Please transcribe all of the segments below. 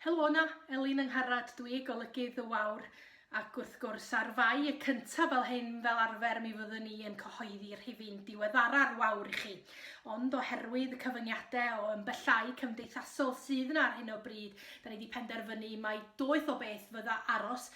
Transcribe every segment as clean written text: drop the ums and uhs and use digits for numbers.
Helo na, Elin Angharad, dwi golygydd y Wawr, ac wrth gwrs ar fai y cyntaf fel hyn fel arfer mi fyddwn ni yn cyhoeddi Rhifyn diweddara'r Wawr i chi. Ond oherwydd y cyfyngiadau o ymbyllai cymdeithasol sydd yna ar hyn o bryd, da ni wedi penderfynu mai doeth o beth fydda aros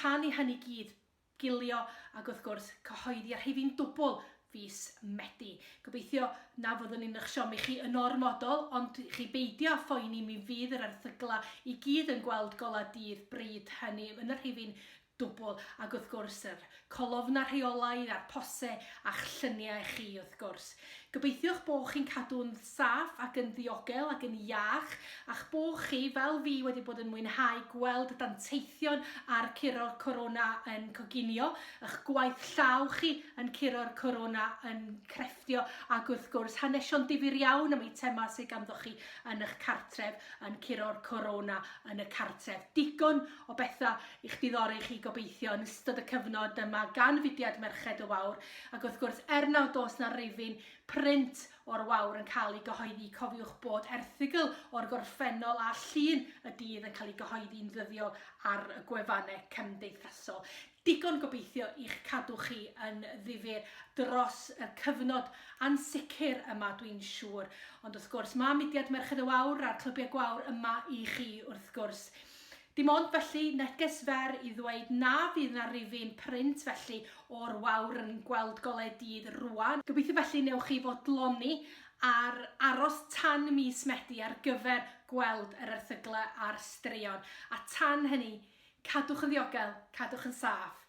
tan i hynny gyd gilio ac wrth gwrs cyhoeddi Rhifyn dwbl fis Medi. Gobeithio na fyddwn ni'n eich siomi chi yn ormodol, ond chi beidio a phoeni mi fydd yr erthygla i gyd yn gweld gola dydd bryd hynny yn yr Rhifyn dwbl ac wrth gwrs yr colofna rheolaidd a'r pose a'ch lluniau chi wrth gwrs. Gobeithio'ch bod chi'n cadw'n saff ac yn ddiogel ac yn iach a'ch bod chi fel fi wedi bod yn mwynhau gweld y danteithion ar curo'r corona yn coginio, eich gwaith llaw chi yn curo'r corona yn crefftio ac wrth gwrs hanesion difyr iawn am eitema sydd ganddoch chi yn eich cartref yn curo'r corona yn y cartref. Digon o bethau i'ch diddori chi gobeithio yn ystod y cyfnod yma gan fudiad Merched y Wawr ac wrth gwrs nawr dos na Rhifyn print o'r Wawr yn cael ei gyhoeddi. Cofiwch bod erthygl o'r gorffennol a llun y dydd yn cael ei gyhoeddi'n ddyddiol ar y gwefannau cymdeithasol. Digon gobeithio i'ch cadw chi yn ddifyr dros y cyfnod ansicr yma dwi'n siŵr. Ond wrth gwrs mae mudiad Merched y Wawr a'r clybiau gwawr yma i chi wrth gwrs. Dim ond felly neges fer i ddweud na fydd na Rhifyn print felly o'r Wawr yn gweld golau dydd rwan. Gobeithio felly newch chi fodloni ar aros tan mis Medi ar gyfer gweld yr erthyglau a'r straeon. A tan hynny, cadwch yn ddiogel, cadwch yn saff.